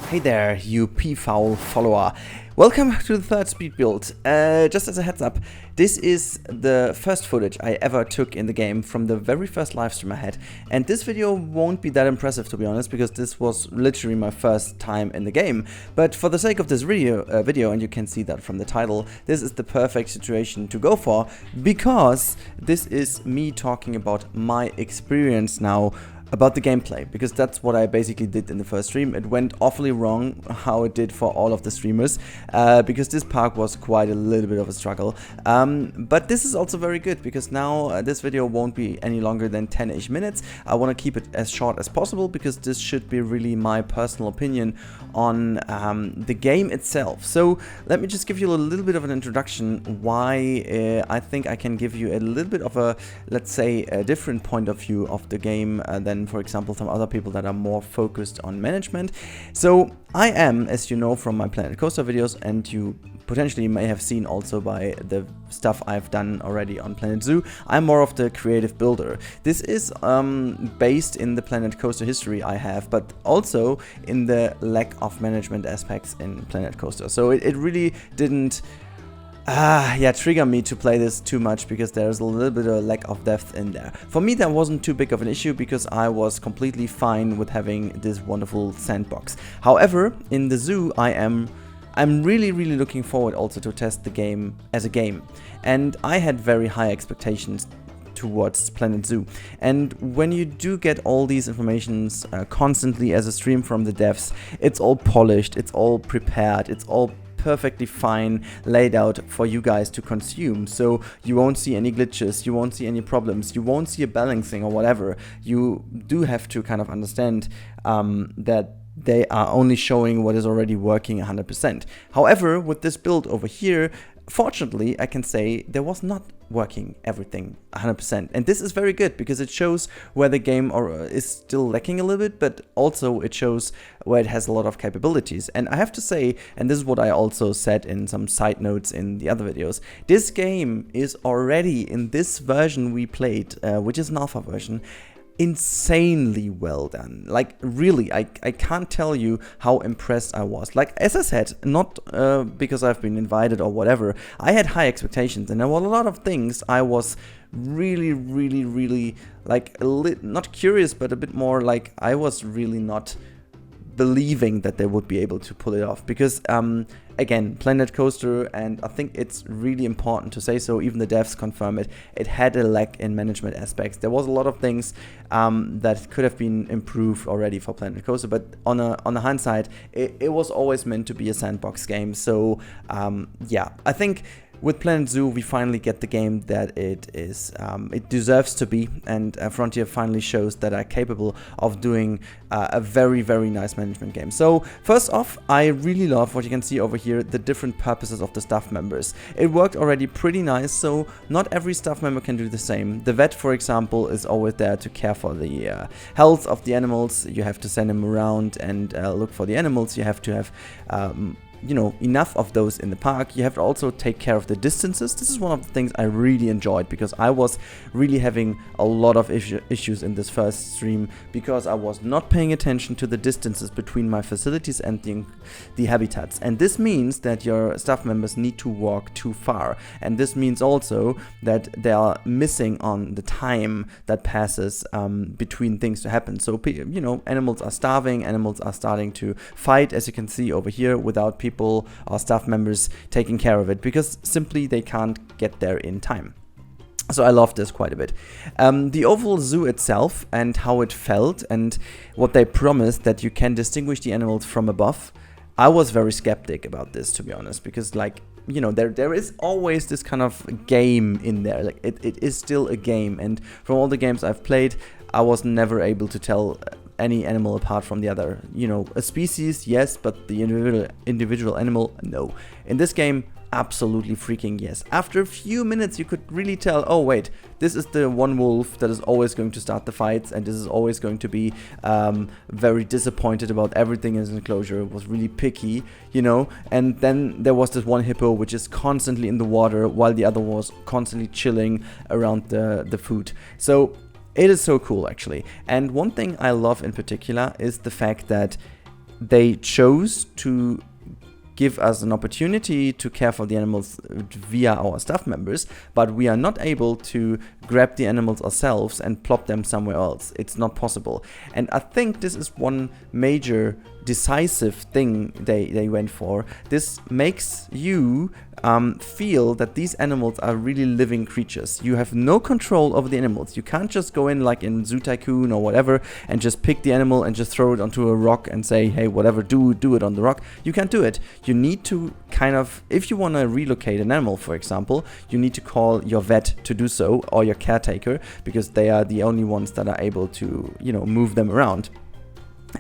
Hey there, you peafowl follower. Welcome to the third speed build. Just as a heads up, this is the first footage I ever took in the game from the very first livestream I had. And this video won't be that impressive, to be honest, because this was literally my first time in the game. But for the sake of this video, and you can see that from the title, this is the perfect situation to go for, because this is me talking about my experience now about the gameplay, because that's what I basically did in the first stream. It went awfully wrong, how it did for all of the streamers, because this park was quite a little bit of a struggle. But this is also very good, because now this video won't be any longer than 10-ish minutes. I want to keep it as short as possible, because this should be really my personal opinion on the game itself. So let me just give you a little bit of an introduction why I think I can give you a little bit of a, let's say, a different point of view of the game than, for example, some other people that are more focused on management. So I am, as you know from my Planet Coaster videos, and you potentially may have seen also by the stuff I've done already on Planet Zoo, I'm more of the creative builder. This is based in the Planet Coaster history I have, but also in the lack of management aspects in Planet Coaster. So it really didn't trigger me to play this too much, because there's a little bit of a lack of depth in there. For me, that wasn't too big of an issue, because I was completely fine with having this wonderful sandbox. However, in the zoo, I'm really looking forward also to test the game as a game. And I had very high expectations towards Planet Zoo. And when you do get all these informations constantly as a stream from the devs, it's all polished, it's all prepared, it's all perfectly fine laid out for you guys to consume. So you won't see any glitches, you won't see any problems, you won't see a balancing or whatever. You do have to kind of understand that they are only showing what is already working 100%. However, with this build over here, fortunately, I can say there was not working everything 100%. And this is very good, because it shows where the game is still lacking a little bit, but also it shows where it has a lot of capabilities. And I have to say, and this is what I also said in some side notes in the other videos, this game is already, in this version we played, which is an alpha version, insanely well done. Like, really, I can't tell you how impressed I was. Like, as I said, not because I've been invited or whatever, I had high expectations, and there were a lot of things I was really like not curious, but a bit more like I was really not believing that they would be able to pull it off, because again, Planet Coaster, and I think it's really important to say so, even the devs confirm it, it had a lack in management aspects. There was a lot of things that could have been improved already for Planet Coaster, but on the hindsight, it was always meant to be a sandbox game. So yeah, I think with Planet Zoo, we finally get the game that it is, it deserves to be, and Frontier finally shows that are capable of doing a very nice management game. So first off, I really love what you can see over here, the different purposes of the staff members. It worked already pretty nice, so not every staff member can do the same. The vet, for example, is always there to care for the health of the animals. You have to send him around and look for the animals. You have to have you know, enough of those in the park. You have to also take care of the distances. This is one of the things I really enjoyed, because I was really having a lot of issues in this first stream, because I was not paying attention to the distances between my facilities and the habitats. And this means that your staff members need to walk too far. And this means also that they are missing on the time that passes between things to happen. So, you know, animals are starving, animals are starting to fight, as you can see over here, without people or staff members taking care of it, because simply they can't get there in time. So I love this quite a bit. The overall zoo itself and how it felt, and what they promised, that you can distinguish the animals from above. I was very skeptic about this, to be honest, because, like, you know, there is always this kind of game in there. Like, it is still a game, and from all the games I've played, I was never able to tell any animal apart from the other. You know, a species, yes, but the individual animal, no. In this game, absolutely freaking yes. After a few minutes, you could really tell, oh wait, this is the one wolf that is always going to start the fights, and this is always going to be very disappointed about everything in his enclosure, was really picky, you know. And then there was this one hippo which is constantly in the water, while the other was constantly chilling around the food. So it is so cool, actually. And one thing I love in particular is the fact that they chose to give us an opportunity to care for the animals via our staff members, but we are not able to grab the animals ourselves and plop them somewhere else. It's not possible. And I think this is one major decisive thing they went for. This makes you feel that these animals are really living creatures. You have no control over the animals. You can't just go in like in Zoo Tycoon or whatever and just pick the animal and just throw it onto a rock and say, hey, whatever, do it on the rock. You can't do it. You need to kind of, if you want to relocate an animal, for example, you need to call your vet to do so, or your caretaker, because they are the only ones that are able to, you know, move them around.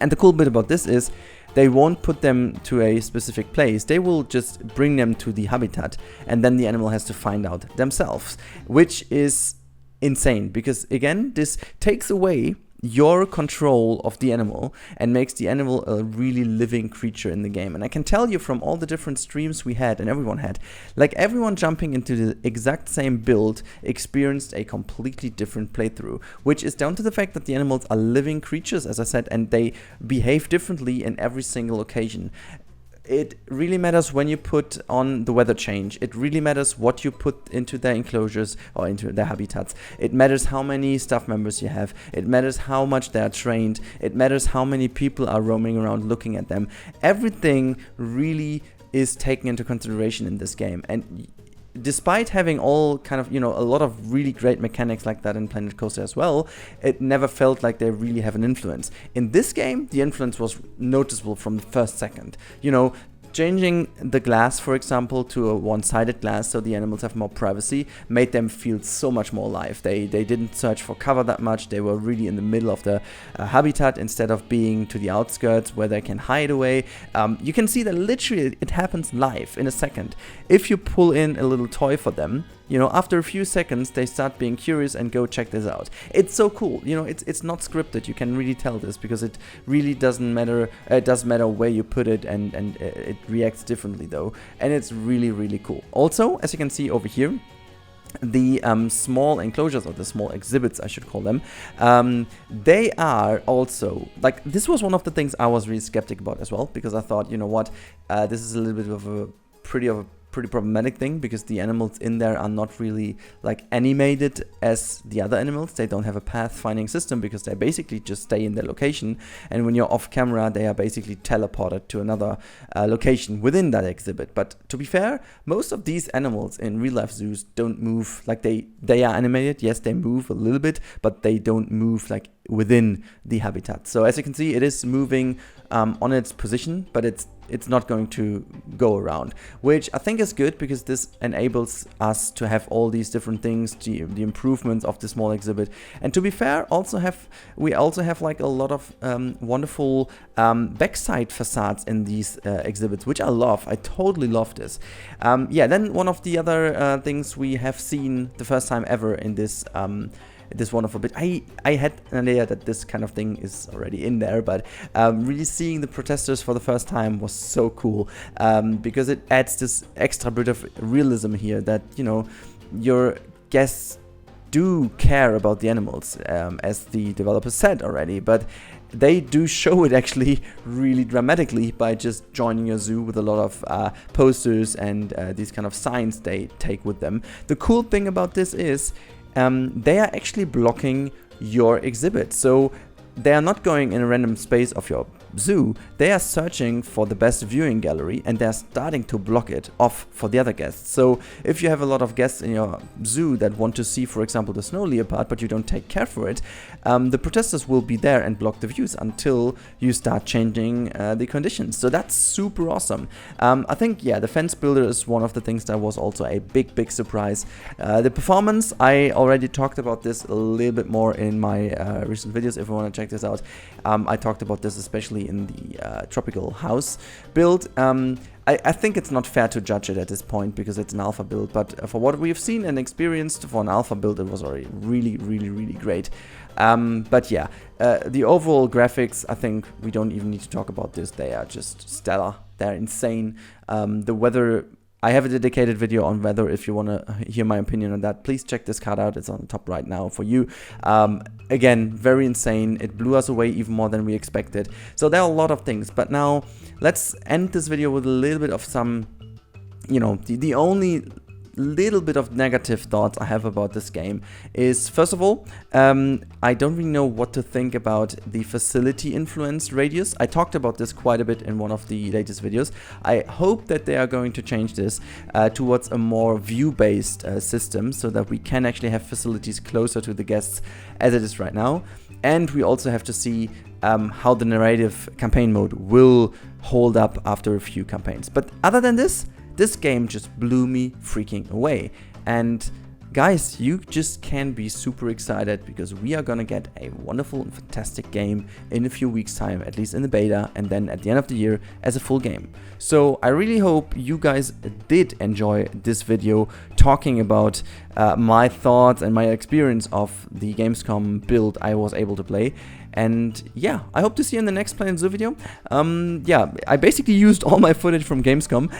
And the cool bit about this is they won't put them to a specific place. They will just bring them to the habitat, and then the animal has to find out themselves, which is insane because, again, this takes away your control of the animal and makes the animal a really living creature in the game. And I can tell you from all the different streams we had and everyone had, like everyone jumping into the exact same build experienced a completely different playthrough, which is down to the fact that the animals are living creatures, as I said, and they behave differently in every single occasion. It really matters when you put on the weather change. It really matters what you put into their enclosures or into their habitats. It matters how many staff members you have. It matters how much they are trained. It matters how many people are roaming around looking at them. Everything really is taken into consideration in this game. And despite having all kind of, you know, a lot of really great mechanics like that in Planet Coaster as well, it never felt like they really have an influence. In this game, the influence was noticeable from the first second. You know, changing the glass, for example, to a one-sided glass so the animals have more privacy made them feel so much more alive. They didn't search for cover that much. They were really in the middle of the habitat instead of being to the outskirts where they can hide away. You can see that literally it happens live in a second. If you pull in a little toy for them, you know, after a few seconds, they start being curious and go check this out. It's so cool. You know, it's not scripted. You can really tell this because it really doesn't matter. It does matter where you put it, and it reacts differently though. And it's really, really cool. Also, as you can see over here, the small enclosures, or the small exhibits, I should call them, they are also, like, this was one of the things I was really skeptic about as well, because I thought, you know what, this is a little bit of a pretty problematic thing, because the animals in there are not really like animated as the other animals. They don't have a pathfinding system because they basically just stay in their location, and when you're off camera they are basically teleported to another location within that exhibit. But to be fair, most of these animals in real life zoos don't move. Like they are animated, yes, they move a little bit, but they don't move like within the habitat. So as you can see, it is moving on its position, but it's not going to go around, which I think is good because this enables us to have all these different things, the improvements of the small exhibit. And to be fair, we also have like a lot of wonderful backside facades in these exhibits, which I love. I totally love this. Yeah, then one of the other things we have seen the first time ever in this wonderful bit. I had an idea that this kind of thing is already in there, but really seeing the protesters for the first time was so cool, because it adds this extra bit of realism here that, you know, your guests do care about the animals, as the developers said already, but they do show it actually really dramatically by just joining your zoo with a lot of posters and these kind of signs they take with them. The cool thing about this is they are actually blocking your exhibit. So they are not going in a random space of your zoo. They are searching for the best viewing gallery, and they're starting to block it off for the other guests. So if you have a lot of guests in your zoo that want to see, for example, the snow leopard, but you don't take care for it, the protesters will be there and block the views until you start changing the conditions. So that's super awesome. I think, yeah, the fence builder is one of the things that was also a big surprise. The performance, I already talked about this a little bit more in my recent videos. If you want to check this out, I talked about this especially in the tropical house build. I think it's not fair to judge it at this point because it's an alpha build, but for what we've seen and experienced for an alpha build, it was already really great. But yeah, the overall graphics, I think we don't even need to talk about this. They are just stellar. They're insane. The weather I have a dedicated video on weather. If you want to hear my opinion on that, please check this card out. It's on the top right now for you. Again, very insane. It blew us away even more than we expected. So there are a lot of things. But now let's end this video with a little bit of some, you know, the only little bit of negative thoughts I have about this game is, first of all, I don't really know what to think about the facility influence radius. I talked about this quite a bit in one of the latest videos. I hope that they are going to change this towards a more view-based system, so that we can actually have facilities closer to the guests as it is right now. And we also have to see how the narrative campaign mode will hold up after a few campaigns. But other than this game just blew me freaking away. And guys, you just can be super excited, because we are gonna get a wonderful and fantastic game in a few weeks time, at least in the beta, and then at the end of the year as a full game. So I really hope you guys did enjoy this video talking about my thoughts and my experience of the Gamescom build I was able to play. And yeah, I hope to see you in the next Planet Zoo video. Yeah, I basically used all my footage from Gamescom.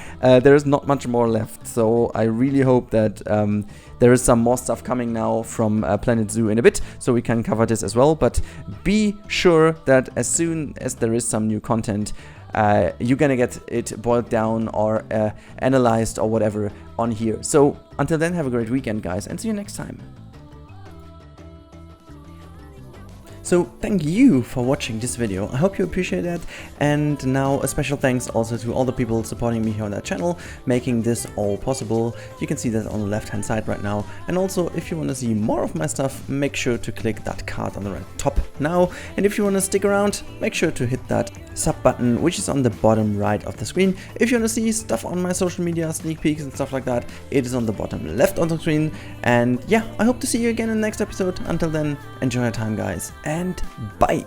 There is not much more left, so I really hope that there is some more stuff coming now from Planet Zoo in a bit, so we can cover this as well. But be sure that as soon as there is some new content, you're gonna get it boiled down or analyzed or whatever on here. So until then, have a great weekend, guys, and see you next time. So thank you for watching this video. I hope you appreciate that. And now a special thanks also to all the people supporting me here on that channel, making this all possible. You can see that on the left hand side right now. And also, if you want to see more of my stuff, make sure to click that card on the right top now. And if you want to stick around, make sure to hit that sub button, which is on the bottom right of the screen. If you want to see stuff on my social media, sneak peeks and stuff like that, it is on the bottom left of the screen. And yeah, I hope to see you again in the next episode. Until then, enjoy your time, guys, and bye.